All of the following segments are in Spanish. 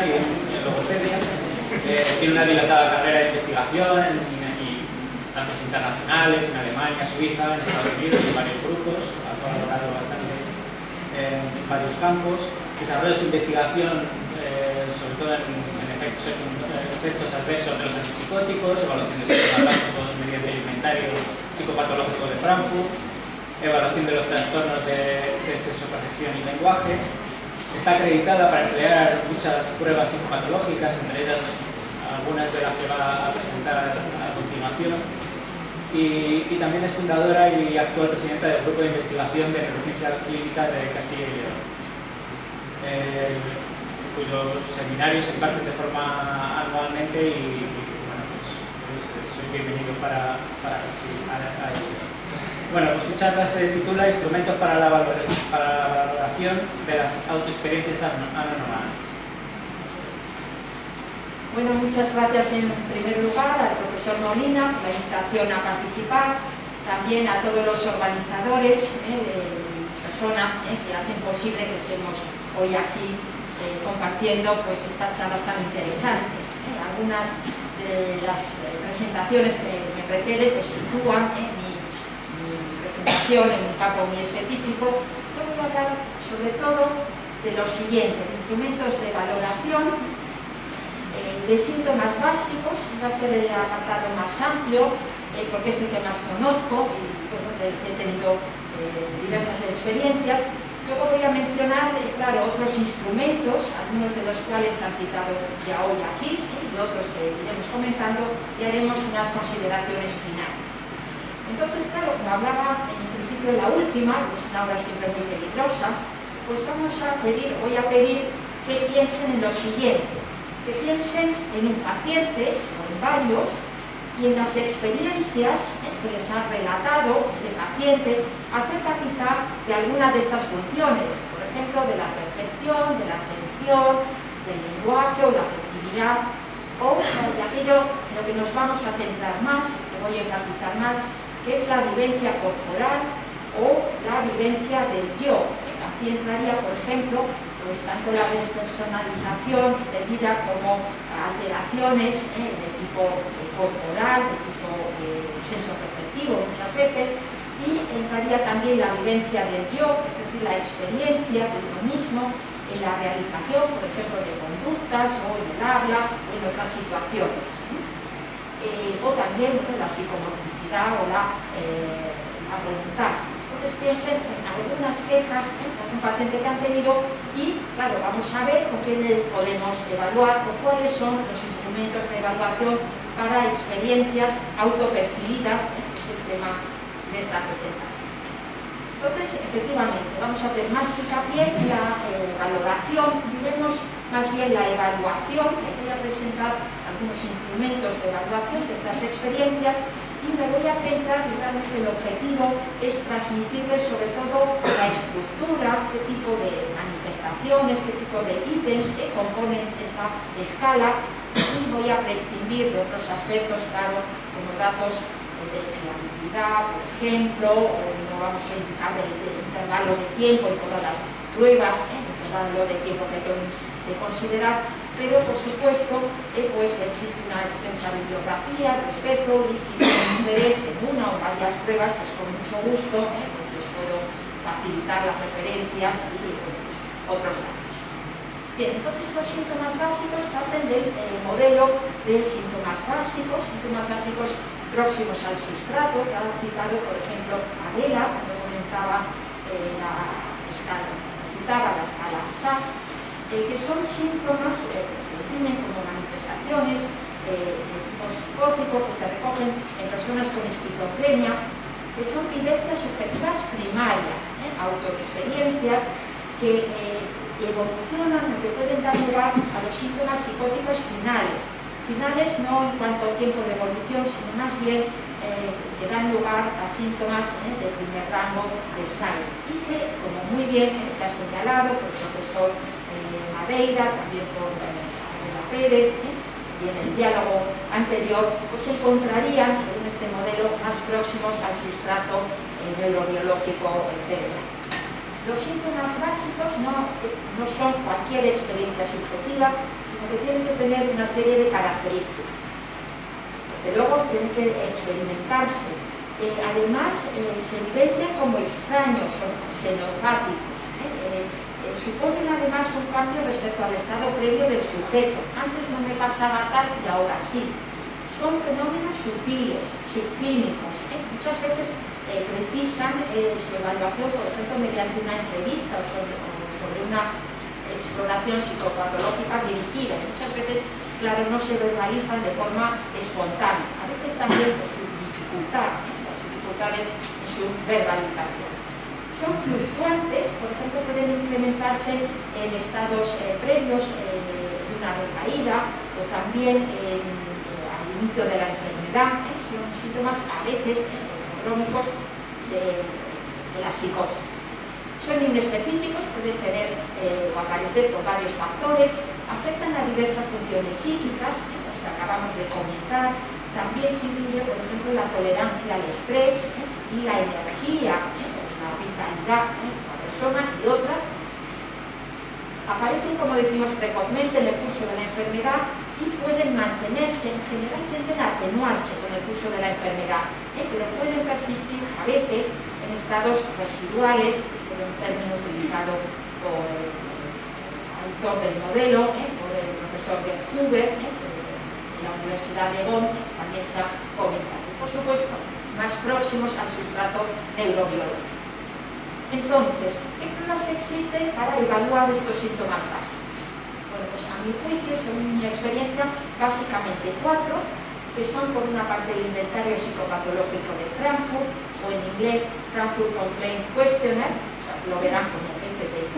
y en logopedia. Tiene una dilatada carrera de investigación en instancias internacionales, en Alemania, Suiza, en Estados Unidos, en varios grupos, ha colaborado bastante en varios campos. Desarrolla su investigación sobre todo en efectos adversos de los antipsicóticos, evaluación de sistemas básicos mediante el inventario psicopatológico de Frankfurt, evaluación de los trastornos de sensopercepción y lenguaje. Está acreditada para emplear muchas pruebas psicopatológicas, entre ellas algunas de las que va a presentar a continuación. Y también es fundadora y actual presidenta del Grupo de Investigación de Neurociencia Clínica de Castilla y León, cuyos seminarios se imparten de forma anualmente y bueno, pues soy bienvenido para asistir a ello. Bueno, pues su charla se titula Instrumentos para la valoración de las autoexperiencias anómalas. Bueno, muchas gracias en primer lugar al profesor Molina por la invitación a participar, también a todos los organizadores, personas que hacen posible que estemos hoy aquí compartiendo pues estas charlas tan interesantes. Algunas de las presentaciones que me preceden pues sitúan mi presentación en un campo muy específico. Yo voy a hablar sobre todo de lo siguiente: instrumentos de valoración de síntomas básicos. Va a ser el apartado más amplio porque es el que más conozco y bueno, he tenido diversas experiencias. Luego voy a mencionar, claro, otros instrumentos, algunos de los cuales han citado ya hoy aquí y otros que iremos comentando, y haremos unas consideraciones finales. Entonces, claro, como hablaba en principio la última, que es una obra siempre muy peligrosa, pues voy a pedir que piensen en lo siguiente: que piensen en un paciente o en varios y en las experiencias que les ha relatado ese paciente acerca quizá de alguna de estas funciones, por ejemplo, de la percepción, de la atención, del lenguaje o la afectividad, o de aquello en lo que nos vamos a centrar más, que voy a enfatizar más, que es la vivencia corporal o la vivencia del yo. Aquí entraría, por ejemplo, pues tanto la despersonalización entendida como alteraciones de tipo corporal, de tipo sensoperceptivo muchas veces, y entraría también la vivencia del yo, es decir, la experiencia de uno mismo en la realización, por ejemplo, de conductas o en el habla o en otras situaciones. O también la psicomotricidad o la voluntad. Entonces piensen en algunas quejas por un paciente que han tenido y, claro, vamos a ver con qué podemos evaluar o cuáles son los instrumentos de evaluación para experiencias autopercibidas, que es el tema de esta presentación. Entonces, efectivamente, vamos a hacer más hincapié en la valoración, diremos más bien la evaluación. Voy a presentar algunos instrumentos de evaluación de estas experiencias y me voy a centrar, realmente el objetivo es transmitirles sobre todo la estructura, qué tipo de manifestaciones, qué tipo de ítems que componen esta escala, y voy a prescindir de otros aspectos, claro, como datos de fiabilidad, por ejemplo, o no vamos a indicar el intervalo de tiempo y todas las pruebas, el intervalo de tiempo que tenemos que considerar, pero por supuesto pues existe una extensa bibliografía al respecto, y si tienen interés en una o varias pruebas, pues con mucho gusto pues les puedo facilitar las referencias y otros datos. Bien, entonces los síntomas básicos parten del modelo de síntomas básicos próximos al sustrato, que ha citado, por ejemplo, Adela, cuando comentaba citaba la escala SAS, que son síntomas que se definen como manifestaciones de tipo psicótico que se recogen en personas con esquizofrenia, que son vivencias subjetivas primarias, autoexperiencias que evolucionan o que pueden dar lugar a los síntomas psicóticos finales. Finales no en cuanto al tiempo de evolución, sino más bien que dan lugar a síntomas de primer rango de Stein, y que, como muy bien se ha señalado por el profesor Madeira, también por Adela Pérez, y en el diálogo anterior, pues se encontrarían, según este modelo, más próximos al sustrato neurobiológico cerebral. Los síntomas básicos no son cualquier experiencia subjetiva, sino sino que tienen que tener una serie de características. Desde luego tienen que experimentarse. Además, se vivencian como extraños o xenopáticos. Suponen además un cambio respecto al estado previo del sujeto. Antes no me pasaba tal y ahora sí. Son fenómenos sutiles, subclínicos. Muchas veces precisan su evaluación, por ejemplo, mediante una entrevista o sobre una exploración psicopatológica dirigida. Muchas veces, claro, no se verbalizan de forma espontánea. A veces también por su dificultad, las dificultades en su verbalización. Son fluctuantes, por ejemplo, pueden incrementarse en estados previos de una recaída o también al inicio de la enfermedad. Son síntomas a veces crónicos de la psicosis. Son inespecíficos, pueden tener o aparecer por varios factores, afectan a diversas funciones psíquicas, las que acabamos de comentar. También se incluye, por ejemplo, la tolerancia al estrés y la energía, la vitalidad de la persona y otras. Aparecen, como decimos, precozmente en el curso de la enfermedad y pueden mantenerse, en general tienden a atenuarse con el curso de la enfermedad, pero pueden persistir a veces en estados residuales, por un término utilizado por el autor del modelo, por el profesor de Huber, de la Universidad de Bonn, también se ha comentado. Por supuesto, más próximos al sustrato neurobiológico. Entonces, ¿qué pruebas existen para evaluar estos síntomas básicos? Bueno, pues a mi juicio, según mi experiencia, básicamente 4, que son por una parte el inventario psicopatológico de Frankfurt, o en inglés Frankfurt Complaint Questionnaire, lo verán como FPQ,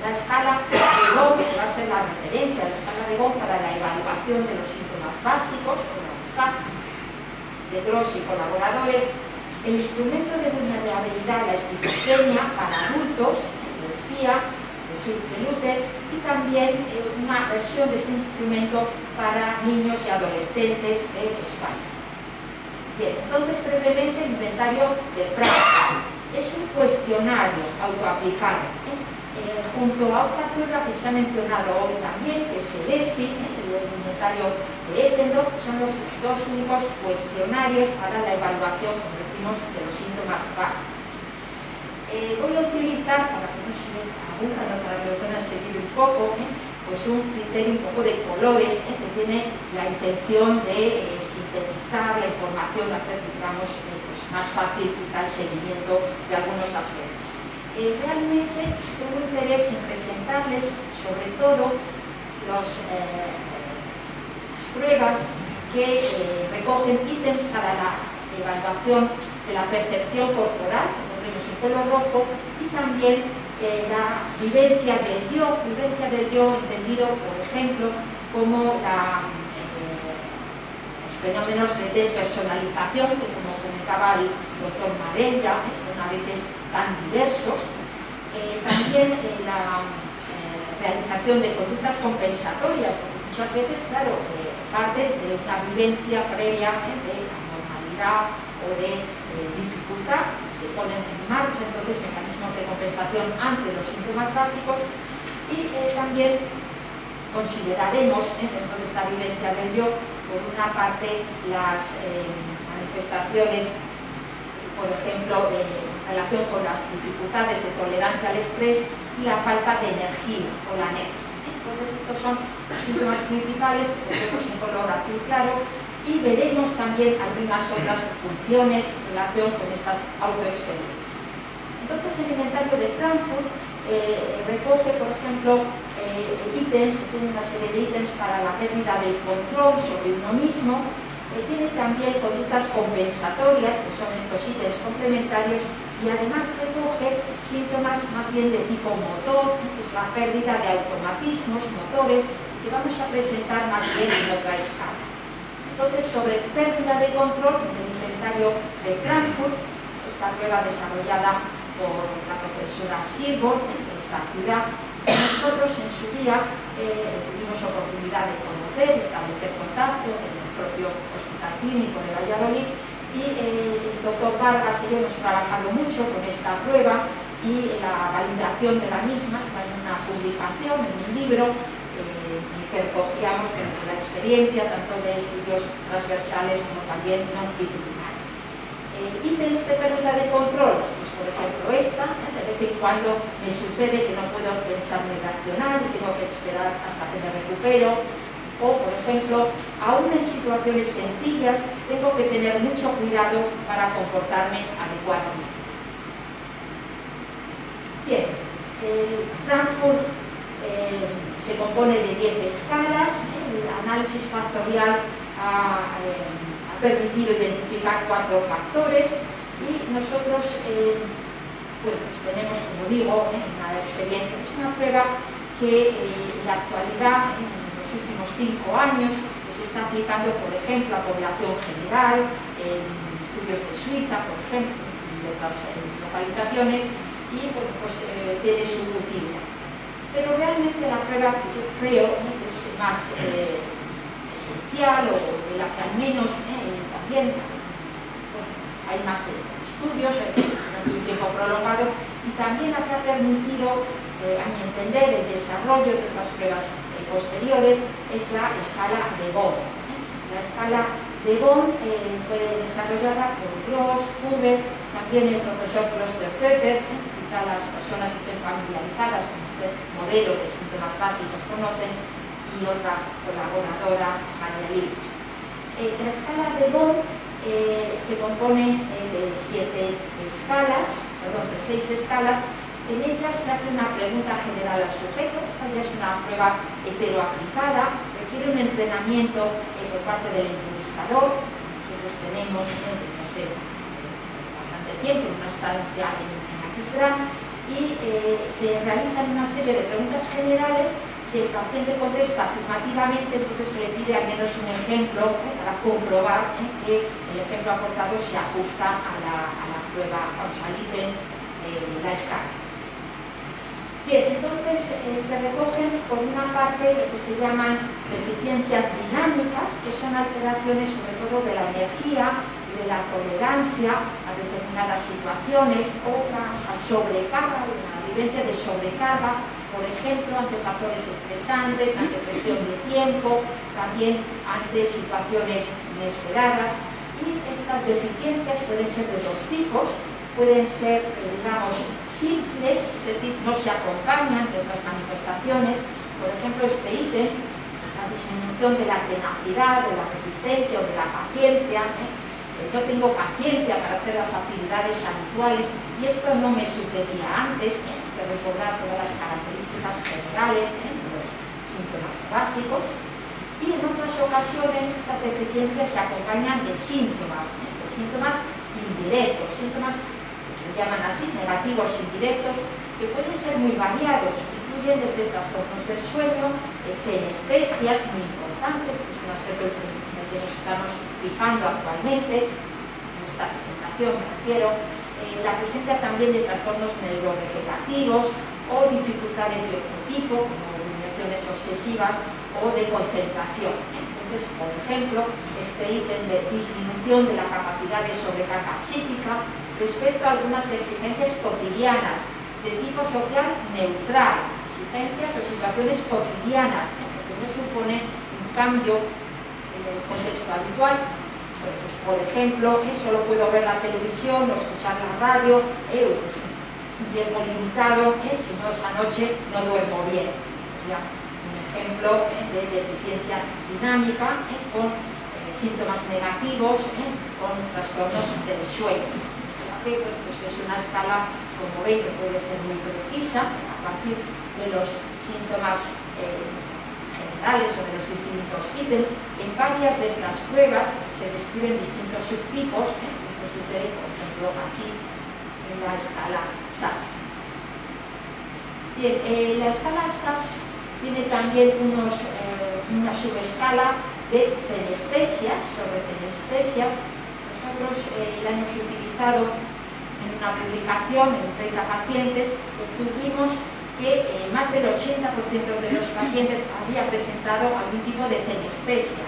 la escala de Gom, que va a ser la referencia, la escala de Gom para la evaluación de los síntomas básicos, con la SCAP, de Gross y colaboradores, el instrumento de vulnerabilidad, la esquizofrenia para adultos, el SPIA, de Schulze-Luther, y también una versión de este instrumento para niños y adolescentes de SPICE. Bien, entonces brevemente el inventario de Frankfurt. Es un cuestionario autoaplicado, junto a otra prueba que se ha mencionado hoy también, que es el ESI, el inventario de Eppendorf, son los dos únicos cuestionarios para la evaluación, como decimos, de los síntomas básicos. Voy a utilizar, para que no se aburran, para que lo puedan seguir un poco, pues un criterio un poco de colores, que tiene la intención de sintetizar la información, hacer, digamos, pues más fácil quizá el seguimiento de algunos aspectos. Realmente tengo interés en presentarles sobre todo las pruebas que recogen ítems para la evaluación de la percepción corporal, como vemos en color rojo, y también la vivencia del yo entendido, por ejemplo, como los fenómenos de despersonalización, que como comentaba el doctor Madeira, son a veces tan diversos. También la realización de conductas compensatorias, porque muchas veces, claro, parte de una vivencia previa de anormalidad o de dificultad, se ponen en marcha entonces mecanismos de compensación ante los síntomas básicos, y también consideraremos dentro de esta vivencia del yo, por una parte, las manifestaciones, por ejemplo, en relación con las dificultades de tolerancia al estrés y la falta de energía o la anemia. Entonces, estos son síntomas principales que vemos en color azul claro, y veremos también algunas otras funciones en relación con estas autoexperiencias. Entonces, el inventario de Frankfurt recoge, por ejemplo, ítems, tiene una serie de ítems para la pérdida del control sobre uno mismo. Tiene también conductas compensatorias, que son estos ítems complementarios, y además recoge síntomas más bien de tipo motor, que es la pérdida de automatismos motores, que vamos a presentar más bien en otra escala. Entonces, sobre pérdida de control, en el inventario de Frankfurt, esta prueba desarrollada por la profesora Silvo en esta ciudad, nosotros en su día tuvimos oportunidad de conocer, establecer contacto en el propio Hospital Clínico de Valladolid, y el doctor Vargas y yo hemos trabajado mucho con esta prueba, y la validación de la misma está en una publicación, en un libro recogíamos la experiencia tanto de estudios transversales como también longitudinales. Ítems de pérdida de control, pues por ejemplo esta, de vez en cuando me sucede que no puedo pensar ni reaccionar y tengo que esperar hasta que me recupero, o por ejemplo, aún en situaciones sencillas tengo que tener mucho cuidado para comportarme adecuadamente. Bien, el Frankfurt se compone de 10 escalas. El análisis factorial ha permitido identificar 4 factores y nosotros pues tenemos, como digo, una experiencia. Es una prueba que en la actualidad, en los últimos 5 años, pues se está aplicando, por ejemplo, a población general, en estudios de Suiza, por ejemplo, y otras localizaciones, y bueno, pues tiene su utilidad. Pero realmente la prueba que yo creo que es más esencial, o de la que al menos también hay más estudios durante un tiempo prolongado, y también la que ha permitido, a mi entender, el desarrollo de otras pruebas posteriores, es la escala de Bonn. La escala de Bonn fue desarrollada por Gross, Huber, también el profesor Kloster-Pepper. Las personas que estén familiarizadas con este modelo de síntomas básicos conocen, y otra colaboradora, María Litz. La escala de Bonn se compone de 6 escalas. En ellas se hace una pregunta general al sujeto. Esta ya es una prueba heteroaplicada, requiere un entrenamiento por parte del entrevistador. Nosotros tenemos bastante tiempo, una estancia en y se realizan una serie de preguntas generales. Si el paciente contesta afirmativamente, entonces se le pide al menos un ejemplo para comprobar que el ejemplo aportado se ajusta a la prueba, al ítem de la escala. Bien, entonces se recogen por una parte lo que se llaman deficiencias dinámicas, que son alteraciones sobre todo de la energía, de la tolerancia a determinadas situaciones, o la sobrecarga, la vivencia de sobrecarga, por ejemplo, ante factores estresantes, ante presión de tiempo, también ante situaciones inesperadas. Y estas deficiencias pueden ser de 2 tipos. Pueden ser, digamos, simples, es decir, no se acompañan de otras manifestaciones. Por ejemplo, este ítem, la disminución de la tenacidad, de la resistencia o de la paciencia. No tengo paciencia para hacer las actividades habituales, y esto no me sucedía antes. De recordar todas las características generales de los síntomas básicos. Y en otras ocasiones estas deficiencias se acompañan de síntomas indirectos, síntomas que se llaman así, negativos indirectos, que pueden ser muy variados. Incluyen desde trastornos del sueño, cenestesias, muy importante, que es un aspecto en el que nos estamos fijando actualmente, en esta presentación me refiero, la presencia también de trastornos neurovegetativos o dificultades de otro tipo, como rumiaciones obsesivas o de concentración. Entonces, por ejemplo, este ítem de disminución de la capacidad de sobrecarga psíquica respecto a algunas exigencias cotidianas de tipo social neutral, exigencias o situaciones cotidianas, porque no supone un cambio en el contexto habitual. Pues, por ejemplo, solo puedo ver la televisión o escuchar la radio, pues, un tiempo limitado, si no esa noche no duermo bien. Sería un ejemplo de deficiencia dinámica con síntomas negativos, con trastornos del sueño. Pues es una escala, como veis, que puede ser muy precisa a partir de los síntomas generales o de los distintos ítems. En varias de estas pruebas se describen distintos subtipos, que sucede, por ejemplo, aquí en la escala SAPS. Bien, la escala SAPS tiene también una subescala de cenestesias, sobre cenestesias. Nosotros la hemos utilizado en una publicación en 30 pacientes. Obtuvimos que más del 80% de los pacientes había presentado algún tipo de cenestesia.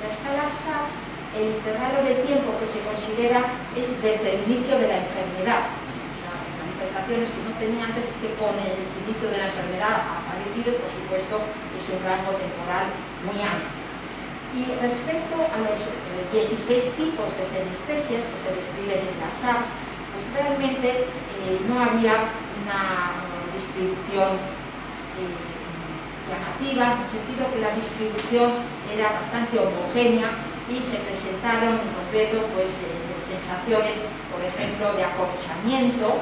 La escala SAPS, el intervalo de tiempo que se considera es desde el inicio de la enfermedad. La manifestaciones que no tenía antes, que con el inicio de la enfermedad ha aparecido, y por supuesto es un rango temporal muy amplio. Y respecto a los 16 tipos de tenestesias que se describen en las SAPS, pues realmente no había una distribución llamativa, en el sentido que la distribución era bastante homogénea y se presentaron en concreto pues, sensaciones, por ejemplo, de acolchamiento,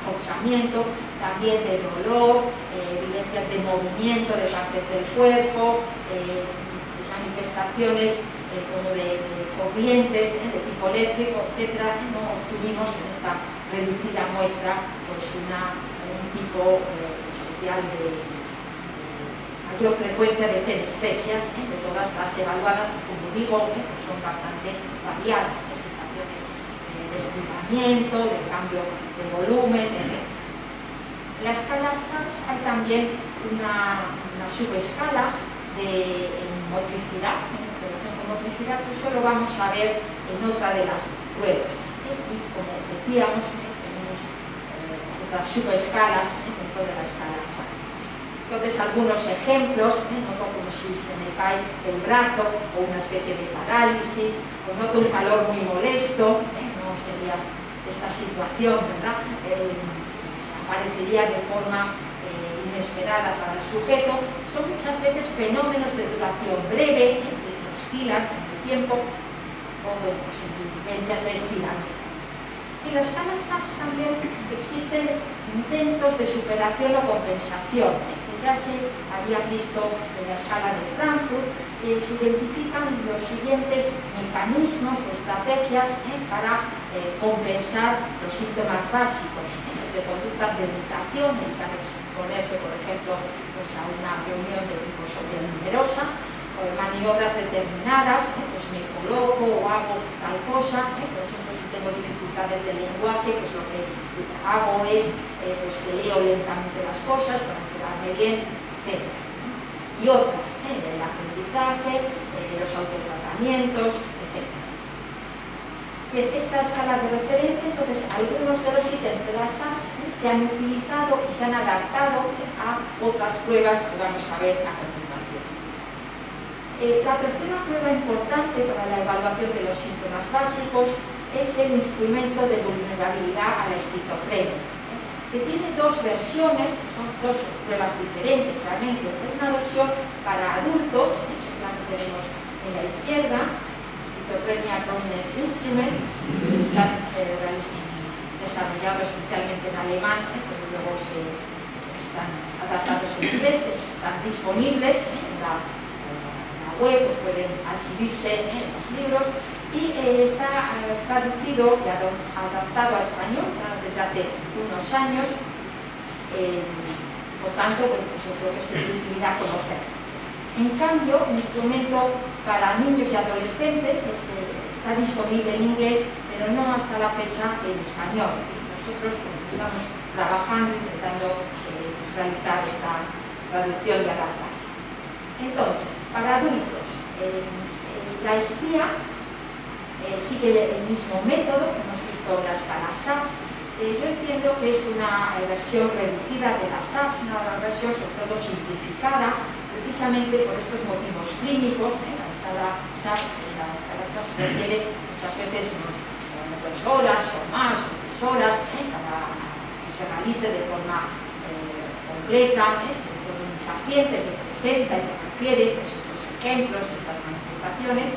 acolchamiento, también de dolor, evidencias de movimiento de partes del cuerpo, manifestaciones como de corrientes de tipo eléctrico, etc. No obtuvimos en esta reducida muestra pues, un tipo especial de mayor frecuencia de tenestesias, de todas las evaluadas, que como digo, son bastante variadas, sensaciones de estiramiento, de cambio de volumen, etc. En la escala SAPS hay también una subescala de motricidad, por ejemplo, motricidad, pues eso lo vamos a ver en otra de las pruebas. Y como decíamos, tenemos otras subescalas dentro de la escala SAPS. Entonces, algunos ejemplos, noto como si se me cae el brazo, o una especie de parálisis, o noto un calor muy molesto, no sería esta situación, ¿verdad? Aparecería de forma inesperada para el sujeto. Son muchas veces fenómenos de duración breve, que oscilan en el tiempo, o bueno, simplemente de estiramiento. En la escala SAPS también existen intentos de superación o compensación, que ya se habían visto en la escala de Frankfurt. Se identifican los siguientes mecanismos o estrategias para compensar los síntomas básicos, desde conductas de evitación, evitar exponerse, por ejemplo, pues a una reunión de tipo social numerosa, o maniobras determinadas, pues me coloco o hago tal cosa, por ejemplo, si tengo dificultades de lenguaje, pues lo que hago es pues que leo lentamente las cosas para enterarme bien, etc. Y otras, el aprendizaje, los autotratamientos, etc. Bien, esta escala de referencia, entonces, algunos de los ítems de las SAPS se han utilizado y se han adaptado a otras pruebas que vamos a ver a continuación. La tercera prueba importante para la evaluación de los síntomas básicos es el instrumento de vulnerabilidad a la esquizofrenia, que tiene dos versiones, son dos pruebas diferentes realmente. Una versión para adultos, que es la que tenemos en la izquierda, Schizophrenia Prominence Instrument, que está desarrollado especialmente en alemán, pero luego están adaptados en inglés, están disponibles en la web, pueden adquirirse en los libros, y está traducido y adaptado a español desde hace unos años. Por tanto, bueno, pues yo creo que es de utilidad conocer. En cambio, el instrumento para niños y adolescentes está disponible en inglés, pero no hasta la fecha en español. Nosotros estamos trabajando, intentando realizar esta traducción y adaptación. Entonces, para adultos, la espía sigue el mismo método que hemos visto en la escala SAPS. Yo entiendo que es una versión reducida de la SAPS, una versión sobre todo simplificada, precisamente por estos motivos clínicos. La escala SAPS requiere muchas veces unas 2 horas o más, 3 horas, para que se realice de forma completa, sobre todo un paciente que presenta y que refiere pues, estos ejemplos, estas manifestaciones.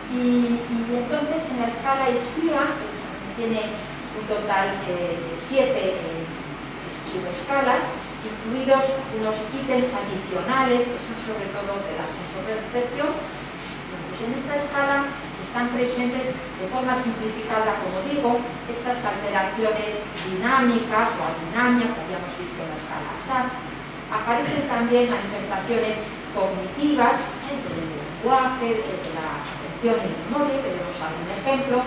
Y entonces en la escala espía, que tiene un total de 7 subescalas, incluidos unos ítems adicionales que son sobre todo de la sensopercepción. Pues en esta escala están presentes de forma simplificada, como digo, estas alteraciones dinámicas o adinamia que habíamos visto en la escala SAPS. Aparecen también manifestaciones cognitivas, del lenguaje, de la atención y memoria, que vemos algún ejemplo,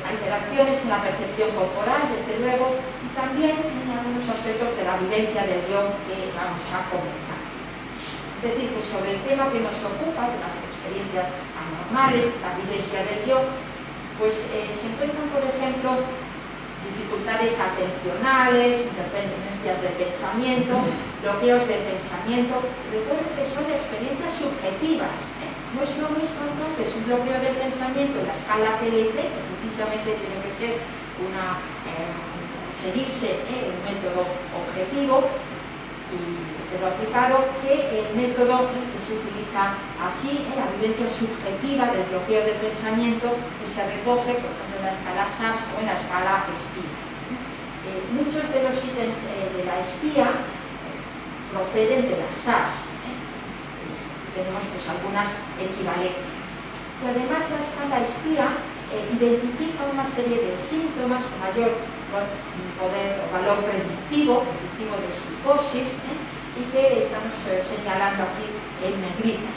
alteraciones en la percepción corporal, desde luego, y también en algunos aspectos de la vivencia del yo que vamos a comentar. Es decir, que sobre el tema que nos ocupa, de las experiencias anormales, la vivencia del yo, pues se encuentran, por ejemplo, dificultades atencionales, interferencias del pensamiento, bloqueos del pensamiento. Recuerden que son experiencias subjetivas, ¿eh? No es lo mismo entonces un bloqueo del pensamiento en la escala TLC, que precisamente tiene que ser seguirse un método objetivo pero aplicado, que el método que se utiliza aquí, la vivencia subjetiva del bloqueo del pensamiento, que se recoge, por ejemplo, en la escala SAPS o en la escala SPIA. Muchos de los ítems de la SPIA proceden de la SAPS. Tenemos pues algunas equivalencias. Y además la escala SPIA identifica una serie de síntomas con mayor poder o valor predictivo de psicosis, y que estamos señalando aquí en negrita.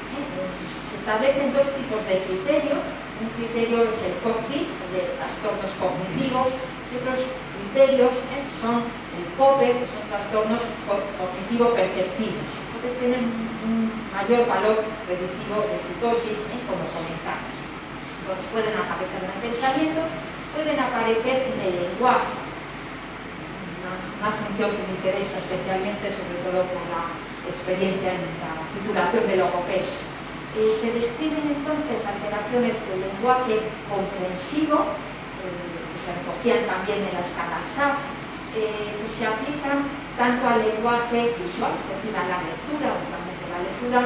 Se establecen dos tipos de criterio. Un criterio es el COCCIS, de trastornos cognitivos, y otros criterios son el COPE, que son trastornos cognitivo-perceptivos. Entonces tienen un mayor valor predictivo de psicosis, como comentamos. Entonces pueden aparecer en el pensamiento, pueden aparecer en el lenguaje. Una función que me interesa especialmente, sobre todo por la experiencia en la titulación de logopedia. Se describen entonces alteraciones del lenguaje comprensivo, que se recogían también en la escala SAPS, que se aplican tanto al lenguaje visual, es decir, a la lectura, únicamente la lectura,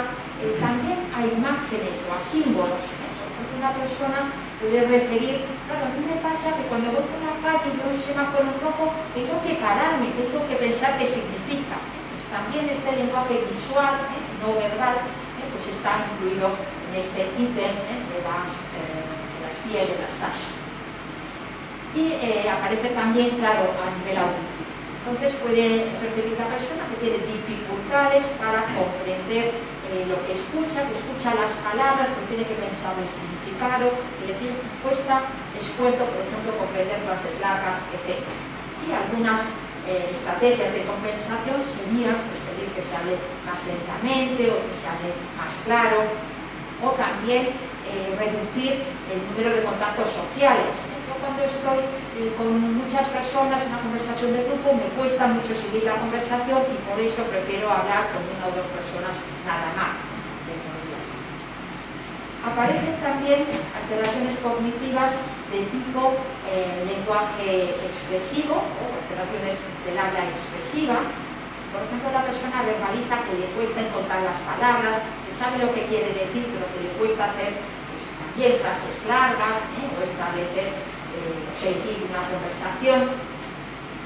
también a imágenes o a símbolos. Porque una persona puede referir, claro, a mí me pasa que cuando voy por la calle y veo un semáforo rojo, tengo que pararme, tengo que pensar qué significa. Pues también este lenguaje visual, no verbal, pues está incluido en este ítem de las SPIA y de las SAPS. Y aparece también, claro, a nivel auditivo. Entonces puede referir a la persona que tiene dificultades para comprender lo que escucha las palabras, porque tiene que pensar el significado, que le cuesta esfuerzo, por ejemplo, comprender frases largas, etc. Y algunas estrategias de compensación serían pues, pedir que se hable más lentamente o que se hable más claro, o también reducir el número de contactos sociales. Yo cuando estoy con muchas personas en una conversación de grupo me cuesta mucho seguir la conversación y por eso prefiero hablar con una o dos personas nada más. Aparecen también alteraciones cognitivas de tipo lenguaje expresivo o alteraciones del habla expresiva. Por ejemplo, la persona verbaliza que le cuesta encontrar las palabras, que sabe lo que quiere decir, pero que le cuesta hacer pues, también frases largas o establecer seguir una conversación.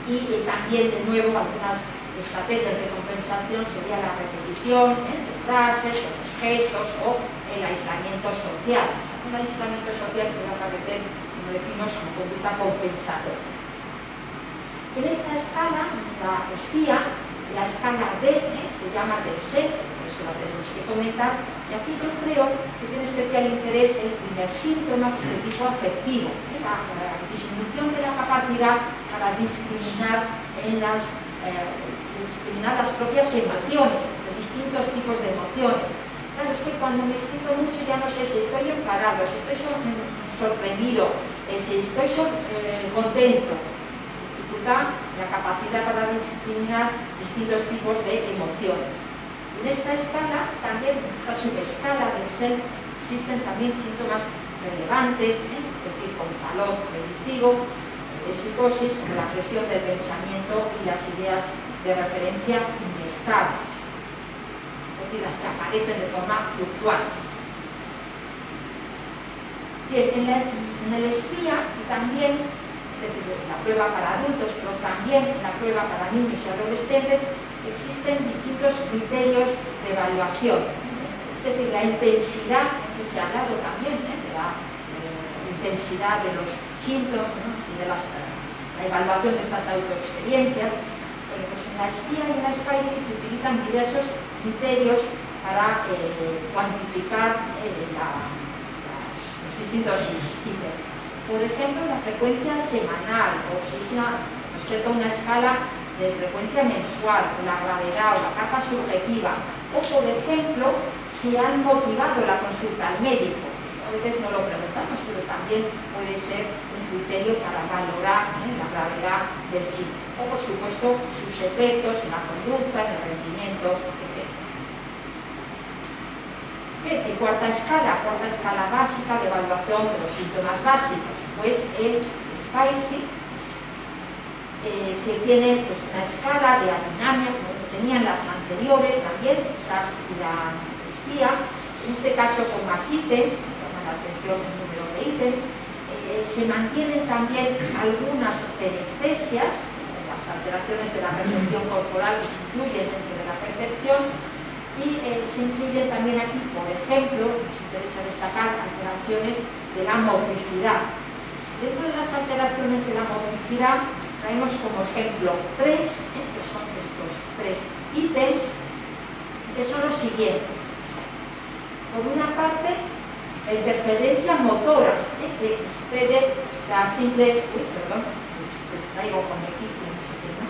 Y también, de nuevo, algunas estrategias de compensación sería la repetición de frases, o los gestos o el aislamiento social. Un aislamiento social puede aparecer, como decimos, como conducta compensatoria. En esta escala, la SPIA, la escala D, se llama del SEC, por eso la tenemos que comentar, y aquí yo creo que tiene especial interés el primer síntoma, que es de tipo afectivo, la disminución de la capacidad para discriminar discriminar las propias emociones, de distintos tipos de emociones. Claro, es que cuando me excito mucho ya no sé si estoy enfadado, si estoy sorprendido, si estoy contento. Dificulta la capacidad para discriminar distintos tipos de emociones. En esta escala, también en esta subescala del SELF, existen también síntomas relevantes, es decir, con valor predictivo, de psicosis, como la presión del pensamiento y las ideas de referencia inestables, es decir, las que aparecen de forma fluctuante. Bien, en el SPIA y también, es decir, en la prueba para adultos, pero también en la prueba para niños y adolescentes, existen distintos criterios de evaluación. Es decir, la intensidad, que se ha hablado también de la intensidad de los síntomas, ¿no? De la evaluación de estas autoexperiencias. Bueno, pues en la SPIA y en la SPICE se utilizan diversos criterios para cuantificar los distintos ítems. Por ejemplo, la frecuencia semanal, o si es respecto a una escala de frecuencia mensual, la gravedad o la capa subjetiva, o por ejemplo, si han motivado la consulta al médico. A veces no lo preguntamos, pero también también puede ser un criterio para valorar la gravedad del síntoma. O, por supuesto, sus efectos en la conducta, en el rendimiento, etc. Bien, y cuarta escala básica de evaluación de los síntomas básicos, pues el SPICE, que tiene pues, una escala de aritmia, como tenían las anteriores también, SARS y la SPIA, en este caso con más ítems, toman la atención el número de ítems, se mantienen también algunas tenestesias, las alteraciones de la percepción corporal que se incluyen dentro de la percepción, y se incluyen también aquí, por ejemplo, nos interesa destacar alteraciones de la motricidad. Dentro de las alteraciones de la motricidad traemos como ejemplo tres, que son estos tres ítems, que son los siguientes. Por una parte, la interferencia motora, que excede la simple... distraigo con el equipo, no sé qué más.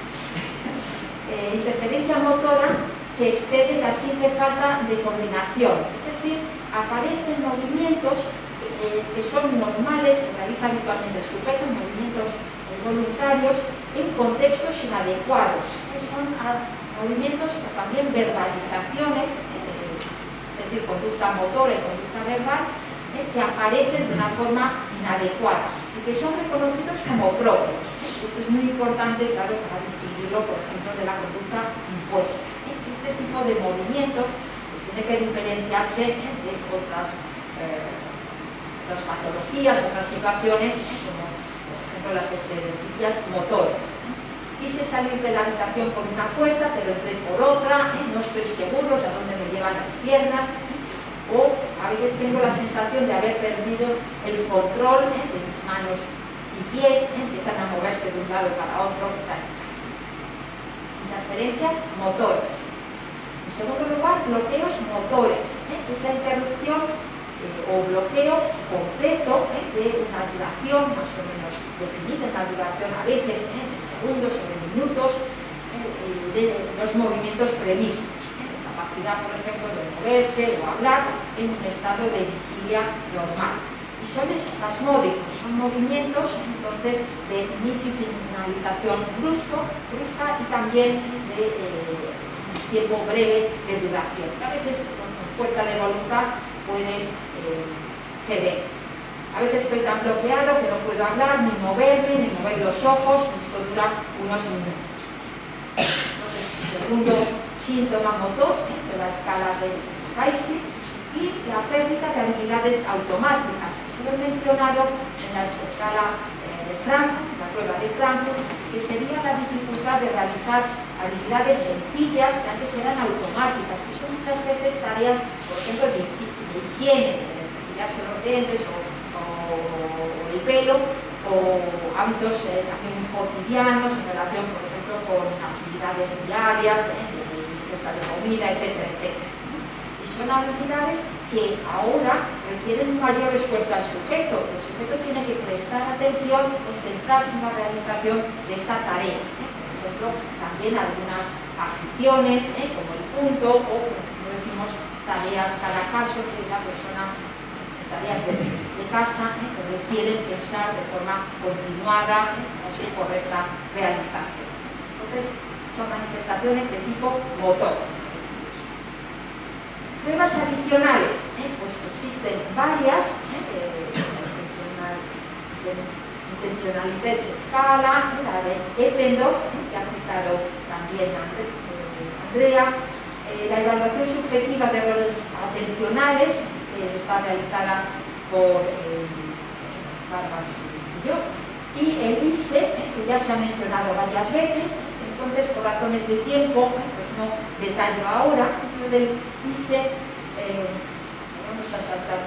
Interferencia motora que excede la simple falta de coordinación. Es decir, aparecen movimientos que son normales, que realiza habitualmente el sujeto, movimientos voluntarios en contextos inadecuados. Son movimientos o también verbalizaciones, es decir, conducta motora y conducta verbal, que aparecen de una forma inadecuada y que son reconocidos como propios. Esto es muy importante, claro, para distinguirlo, por ejemplo, de la conducta impuesta. Este tipo de movimientos pues, tiene que diferenciarse de otras patologías, otras situaciones, como por ejemplo las estereotipias motoras. Quise salir de la habitación por una puerta, pero entré por otra, no estoy seguro de a dónde me llevan las piernas, o a veces tengo la sensación de haber perdido el control de mis manos y pies, empiezan a moverse de un lado para otro, tal. Interferencias motoras. En segundo lugar, bloqueos motores. Es la interrupción o bloqueo completo de una duración más o menos definida, una duración a veces de segundos o de minutos de los movimientos previstos. Capacidad, por ejemplo, de moverse o hablar en un estado de vigilia normal. Y son espasmódicos, son movimientos entonces de inicio y finalización brusca y también de tiempo breve de duración, que a veces con fuerza de voluntad pueden ceder. A veces estoy tan bloqueado que no puedo hablar, ni moverme, ni mover los ojos, y esto dura unos minutos. Entonces, segundo síntoma motor de la escala de SPICE y la pérdida de habilidades automáticas. Se lo he mencionado en la escala de Frankfurt, la prueba de Frankfurt, que sería la dificultad de realizar habilidades sencillas que antes eran automáticas, que son muchas veces tareas, por ejemplo, de higiene, de cepillarse los dientes o el pelo, o hábitos también cotidianos en relación, por ejemplo, con actividades diarias, de comida, etcétera, etcétera. Y son habilidades que ahora requieren un mayor esfuerzo al sujeto. El sujeto tiene que prestar atención y concentrarse en la realización de esta tarea. Por ejemplo, también algunas aficiones, como el punto, o como decimos, tareas cada caso que la persona, tareas de casa, que requieren pensar de forma continuada con su correcta realización. Entonces, son manifestaciones de tipo motor. Pruebas adicionales, pues existen varias, intencionalidad escala, la de Eppendorf, que ha citado también Andrea, la evaluación subjetiva de roles atencionales, que está realizada por Barbas y yo, y el ISE, que ya se ha mencionado varias veces. Entonces, por razones de tiempo, pues no detallo ahora. Dentro del ISE, vamos a saltar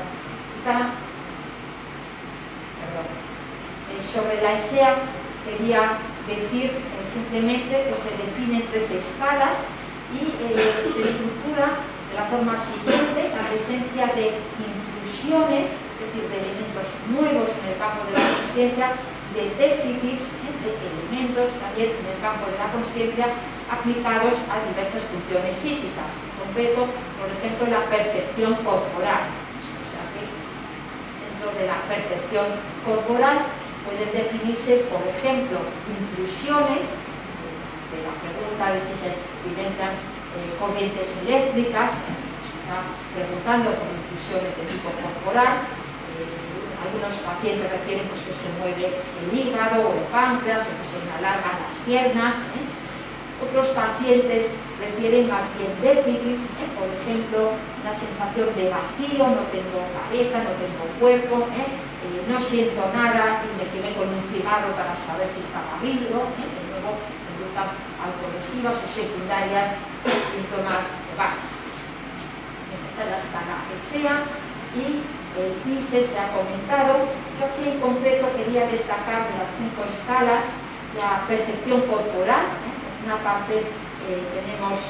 sobre la ESEA, quería decir simplemente que se definen 13 escalas y se estructura de la forma siguiente: la presencia de intrusiones, es decir, de elementos nuevos en el campo de la conciencia, de déficits de elementos también en el campo de la conciencia aplicados a diversas funciones psíquicas, en concreto, por ejemplo, la percepción corporal. O sea que dentro de la percepción corporal pueden definirse, por ejemplo, intrusiones, de la pregunta de si se evidencian corrientes eléctricas, se está preguntando por intrusiones de tipo corporal. Algunos pacientes refieren pues, que se mueve el hígado o el páncreas o que se me alargan las piernas. Otros pacientes refieren más bien déficits, por ejemplo, una sensación de vacío, no tengo cabeza, no tengo cuerpo, no siento nada y me quemé con un cigarro para saber si estaba vivo, de nuevo, conductas autolesivas o secundarias, síntomas básicos. Esta es la escala GSEA y el ISE se ha comentado. Yo aquí en concreto quería destacar de las 5 escalas la percepción corporal. Por una parte tenemos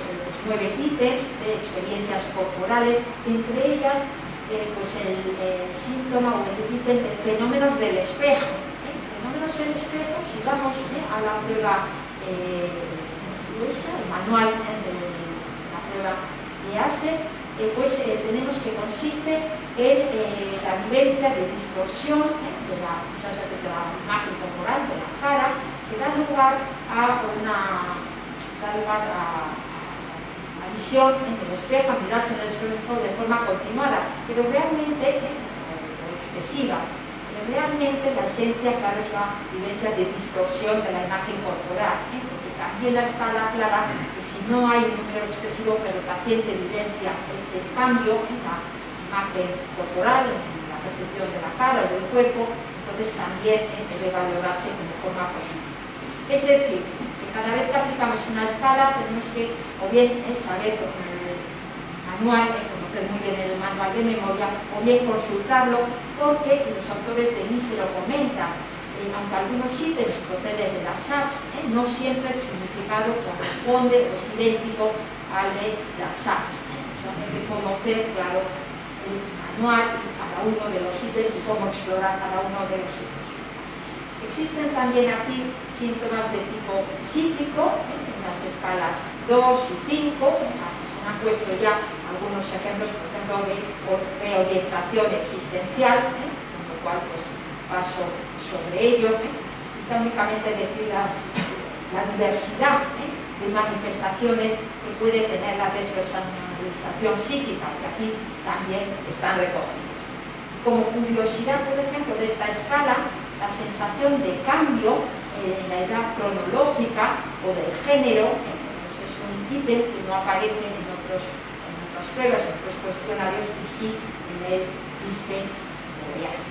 9 ítems de experiencias corporales, entre ellas pues el síntoma o el ítem de fenómenos del espejo. Fenómenos del espejo, si vamos a la prueba el manual de la prueba de ASE, pues tenemos que consiste en la vivencia de distorsión muchas veces de la imagen corporal, de la cara, que da lugar a visión en el espejo, a mirarse en el espejo de forma continuada, pero realmente, o excesiva, pero realmente la esencia, claro, es la vivencia de distorsión de la imagen corporal, porque también la escala aclara que si no hay un número excesivo, pero el paciente vivencia este cambio en la imagen corporal, en la percepción de la cara o del cuerpo, entonces también debe valorarse como forma positiva. Es decir, que cada vez que aplicamos una escala tenemos que o bien saber con el manual, conocer muy bien el manual de memoria, o bien consultarlo, porque los autores de ISE lo comentan. Aunque algunos ítems proceden de las SAPS, no siempre el significado corresponde o es idéntico al de las SAPS. Hay que conocer, claro, el manual y cada uno de los ítems y cómo explorar cada uno de los ítems. Existen también aquí síntomas de tipo psíquico, en las escalas 2 y 5. Han puesto ya algunos ejemplos, por ejemplo, de reorientación existencial, con lo cual pues, paso sobre ello. Únicamente decir la diversidad de manifestaciones que puede tener la despersonalización psíquica, que aquí también están recogidos. Como curiosidad, por ejemplo, de esta escala, la sensación de cambio en la edad cronológica o del género, pues es un ítem que no aparece en otras pruebas, en otros cuestionarios, y sí en el ISE de ASE.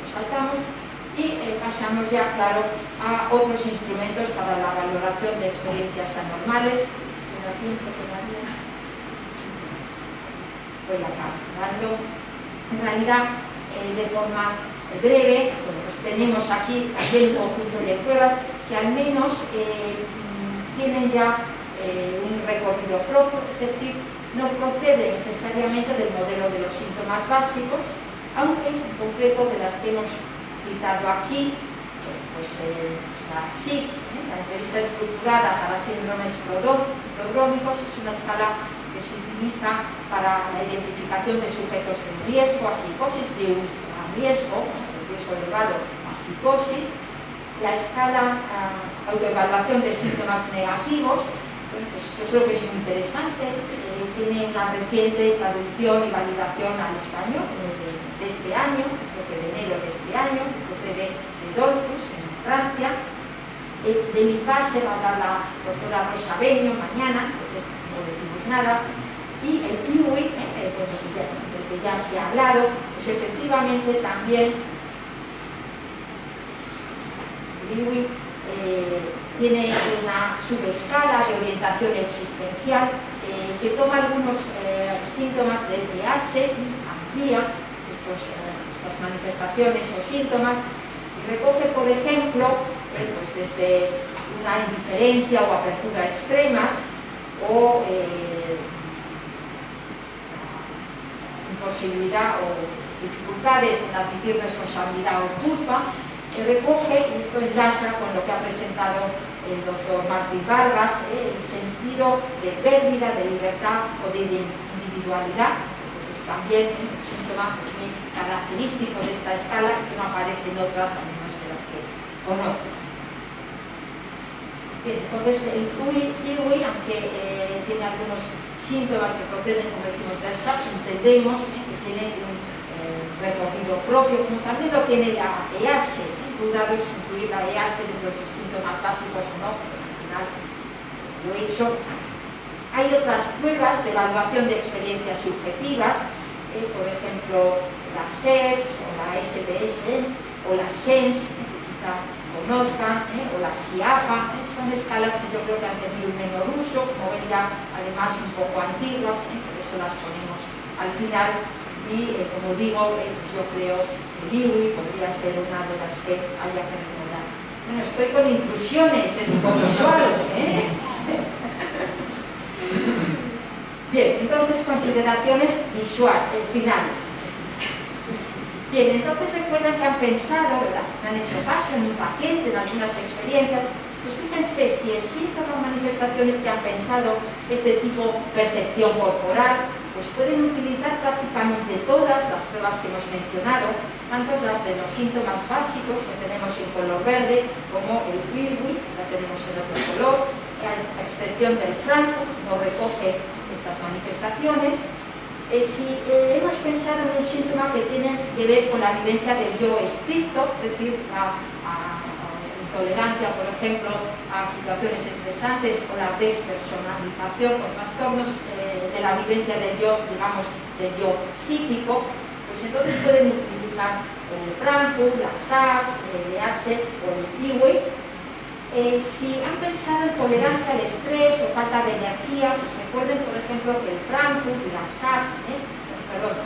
Lo saltamos y pasamos ya, claro, a otros instrumentos para la valoración de experiencias anormales. Voy acabando. En realidad, de forma breve, pues tenemos aquí también un conjunto de pruebas que al menos tienen ya un recorrido propio, es decir, no procede necesariamente del modelo de los síntomas básicos, aunque en concreto de las que hemos citado aquí, pues la SIGS, la entrevista estructurada para síndromes prodrómicos, es una escala que se utiliza para la identificación de sujetos en riesgo a psicosis, de un riesgo elevado a psicosis. La escala autoevaluación de síntomas negativos, pues yo creo que es muy interesante, tiene una reciente traducción y validación al español de este año, creo que de enero de este año, procede de Dolfus, en Francia. Del IPASE va a hablar la doctora Rosa Beño mañana, entonces no decimos nada. Y el IWI, del que ya se ha hablado, pues efectivamente también el IWI tiene una subescala de orientación existencial que toma algunos síntomas del ASE, amplía estas manifestaciones o síntomas y recoge, por ejemplo, pues desde una indiferencia o apertura extremas o imposibilidad o dificultades en admitir responsabilidad o culpa. Recoge, y esto enlaza con lo que ha presentado el doctor Martín Vargas, el sentido de pérdida de libertad o de individualidad, porque también un síntoma muy característico de esta escala que no aparece en otras, al menos de las que conozco. Bien, entonces el Lewy, aunque tiene algunos síntomas que proceden, como decimos, del SAPS, entendemos que tiene un recorrido propio, como también lo tiene la EASE. Dudado es incluir la EASE dentro de los síntomas básicos o no, pero al final lo he hecho. Hay otras pruebas de evaluación de experiencias subjetivas, por ejemplo, la SERS o la SBS o la SENS, que quizá conozcan, o la SIAPA. Son escalas que yo creo que han tenido un menor uso, como ven ya además un poco antiguas, por eso las ponemos al final. Y como digo, yo creo que Lewy podría ser una de las que haya que recordar. Bueno, estoy con inclusiones de tipo visual, Bien, entonces consideraciones finales. Bien, entonces recuerdan que han pensado, ¿verdad? Han hecho caso en un paciente, en algunas experiencias. Pues fíjense, si el síntoma o manifestaciones que han pensado es de tipo percepción corporal, pues pueden utilizar prácticamente todas las pruebas que hemos mencionado, tanto las de los síntomas básicos que tenemos en color verde, como el Lewy, que la tenemos en otro color, a excepción del Frankfurt, no recoge estas manifestaciones. Si hemos pensado en un síntoma que tiene que ver con la vivencia del yo estricto, es decir, la intolerancia, por ejemplo, a situaciones estresantes o la despersonalización o trastornos de la vivencia del yo, digamos, del yo psíquico, pues entonces pueden utilizar el Frankfurt, la SAPS, el EASE o el Lewy. Si han pensado en tolerancia al estrés o falta de energía, pues recuerden, por ejemplo, que el Frankfurt y la SAPS,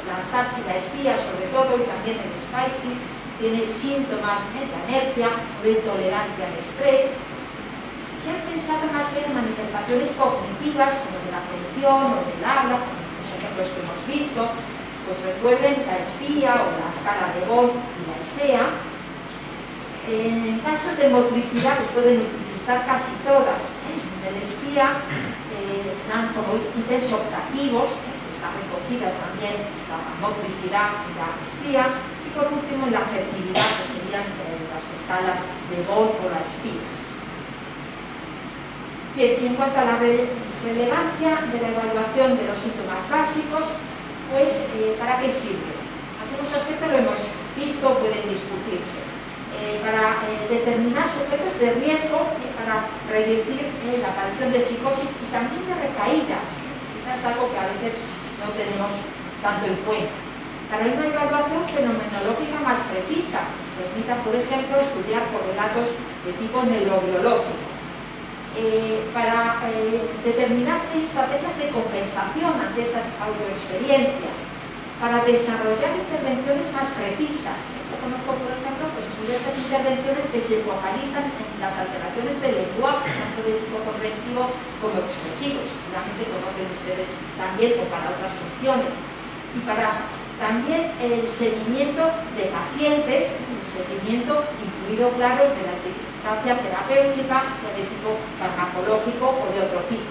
la SAPS y la espía sobre todo, y también el SPICY, tiene síntomas de alergia o de intolerancia al estrés. Si han pensado más bien en manifestaciones cognitivas como de la atención o del habla, como los ejemplos que hemos visto, pues recuerden la espía o la escala de Boyd y la SEA. En casos de motricidad pues pueden utilizar casi todas. En el espía están como ítems optativos, está recogida también la motricidad y la espía. Por último, en la afectividad, que serían las escalas de Boyd o la espía. Bien, y en cuanto a la relevancia de la evaluación de los síntomas básicos, pues, ¿para qué sirve? Algunos aspectos lo hemos visto, pueden discutirse. Para determinar sujetos de riesgo, para predecir la aparición de psicosis y también de recaídas. Quizás es algo que a veces no tenemos tanto en cuenta. Para una evaluación fenomenológica más precisa, que permita, por ejemplo, estudiar correlatos de tipo neurobiológico. Para determinarse estrategias de compensación ante esas autoexperiencias, para desarrollar intervenciones más precisas. Yo conozco, por ejemplo, pues, diversas intervenciones que se focalizan en las alteraciones del lenguaje, tanto de tipo comprensivo como expresivo. Seguramente conocen ustedes también, o para otras funciones. Y para también el seguimiento de pacientes, el seguimiento incluido, claro, de la eficacia terapéutica, sea de tipo farmacológico o de otro tipo.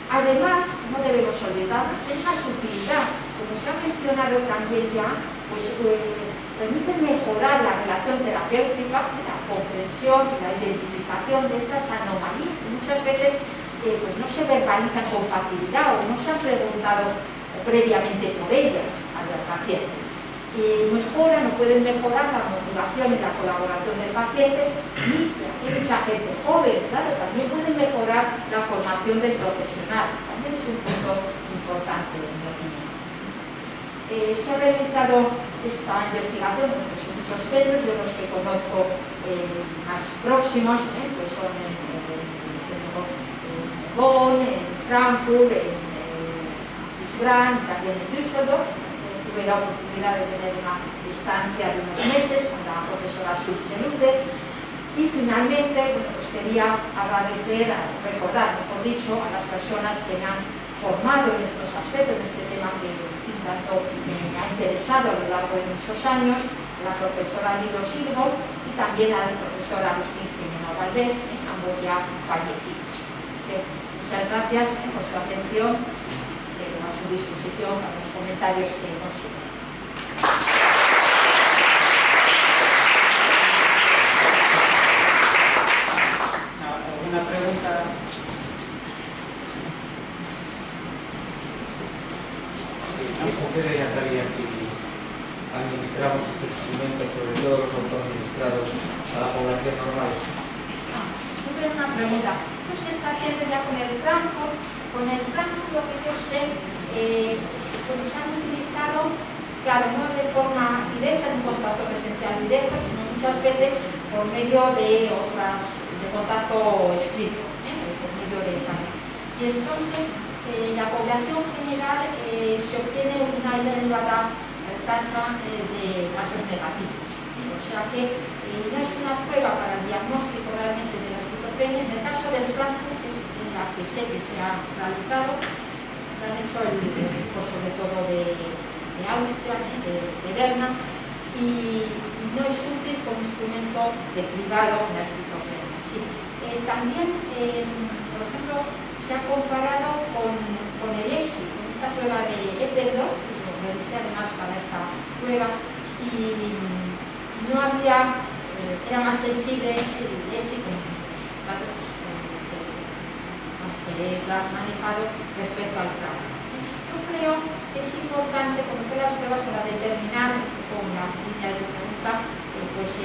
Además, no debemos olvidar, es más utilidad, como se ha mencionado también ya, pues permite mejorar la relación terapéutica, la comprensión y la identificación de estas anomalías que muchas veces pues no se verbalizan con facilidad o no se han preguntado previamente por ellas al paciente. Mejoran o pueden mejorar la motivación y la colaboración del paciente, y hay mucha gente joven, claro, también pueden mejorar la formación del profesional. También es un punto importante en mi opinión. Se ha realizado esta investigación en muchos centros, yo los que conozco más próximos, pues son en Bonn, en Frankfurt, en también en Düsseldorf. Tuve la oportunidad de tener una distancia de unos meses con la profesora Schulze-Luther. Y finalmente, bueno, pues quería agradecer, recordar, mejor dicho, a las personas que me han formado en estos aspectos, en este tema que tanto me ha interesado a lo largo de muchos años, la profesora Lilo Silvo y también al profesor Agustín Jimeno Valdés, ambos ya fallecidos. Así que muchas gracias por su atención. A su disposición para comentarios que considero. ¿Alguna pregunta? ¿Qué sucede, Natalia, si administramos estos instrumentos, sobre todo los autoadministrados, a la población normal? Tuve una pregunta. ¿Qué se está haciendo ya con el Frankfurt? Con el Frankfurt, lo que yo sé, pues han utilizado, claro, no de forma directa, en un contacto presencial directo, sino muchas veces por medio de contacto escrito, por medio de internet. Y entonces, la población general se obtiene una elevada tasa de casos negativos. O sea que no es una prueba para el diagnóstico realmente de la esquizofrenia. En el caso del Frankfurt, que es en la que sé que se ha realizado, han hecho el equipo sobre todo de Austria, de Berna, y no es útil como instrumento de cribado en la esquizofrenia. Sí. También, por ejemplo, se ha comparado con el ESI, con esta prueba de Eppendorf, que lo revisé además para esta prueba, y no había, era más sensible el ESI que es manejado respecto al fraude. Yo creo que es importante conocer las pruebas para determinar con la línea de pregunta pues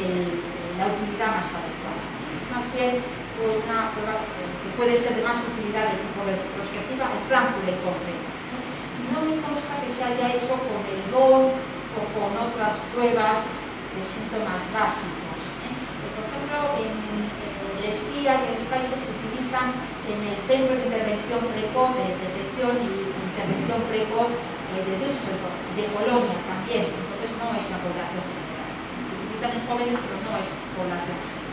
la utilidad más adecuada. Es más bien una prueba que puede ser de más utilidad de tipo retrospectiva o Frankfurt en concreto. No me consta que se haya hecho con el GOL o con otras pruebas de síntomas básicos. Por ejemplo, en el SPIA y el SPICE se utilizan en el Centro de Intervención Precoz, de Detección y Intervención Precoz de Düsseldorf, de Colonia también. Entonces no es una población general. Se utilizan en jóvenes, pero no es población general.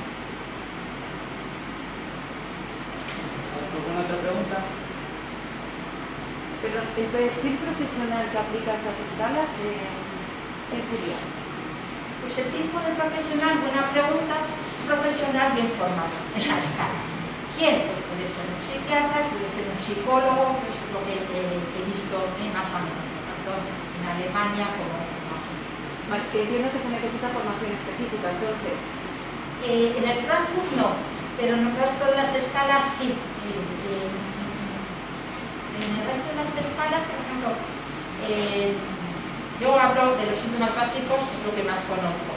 ¿Alguna otra pregunta? Pero el perfil profesional que aplica a estas escalas, ¿qué sería? Pues el tipo de profesional, buena pregunta, profesional bien formado en la escala. ¿Quién? Pues puede ser un psiquiatra, puede ser un psicólogo, pues es lo que he visto más o menos, tanto en Alemania como aquí. Vale, que entiendo que se necesita formación específica, entonces. En el Frankfurt no, pero en el resto de las escalas sí. En el resto de las escalas, por ejemplo, yo hablo de los síntomas básicos, es lo que más conozco.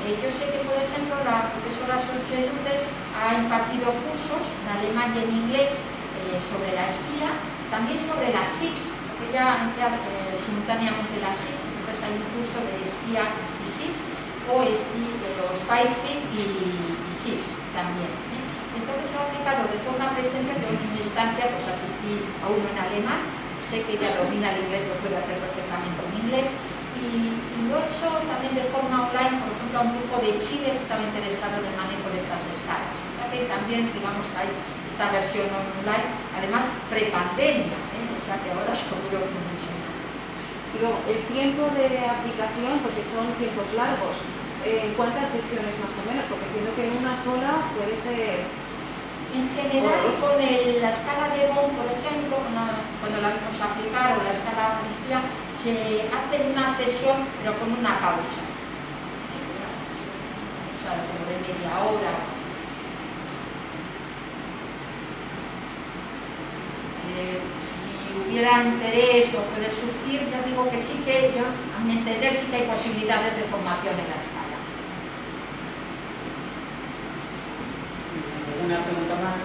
Yo sé que, por ejemplo, la profesora Solche-Luther ha impartido cursos en alemán y en inglés sobre la espía, también sobre las SIPS, porque ella emplea simultáneamente las SIPS, entonces hay un curso de espía y SIPS, o SPICE y SIPS también. Entonces lo he aplicado de forma presente, yo en una instancia pues asistí a uno en alemán, sé que ella domina el inglés, lo puede hacer perfectamente en inglés, y lo he hecho también de forma online, por ejemplo, a un grupo de Chile que estaba interesado en el manejo de estas escalas. O sea que también, digamos, hay esta versión online, además prepandemia, o sea que ahora seguro que mucho más. Y luego, el tiempo de aplicación, porque son tiempos largos, ¿cuántas sesiones más o menos? Porque entiendo que en una sola puede ser... En general, con la escala de Bonn, por ejemplo, cuando la vamos a aplicar, o la escala de espía, se hace una sesión, pero con una pausa. O sea, como de media hora o así. Si hubiera interés o puede surgir, ya digo que sí que, a mi entender, sí que hay posibilidades de formación en la escala. ¿Alguna pregunta más?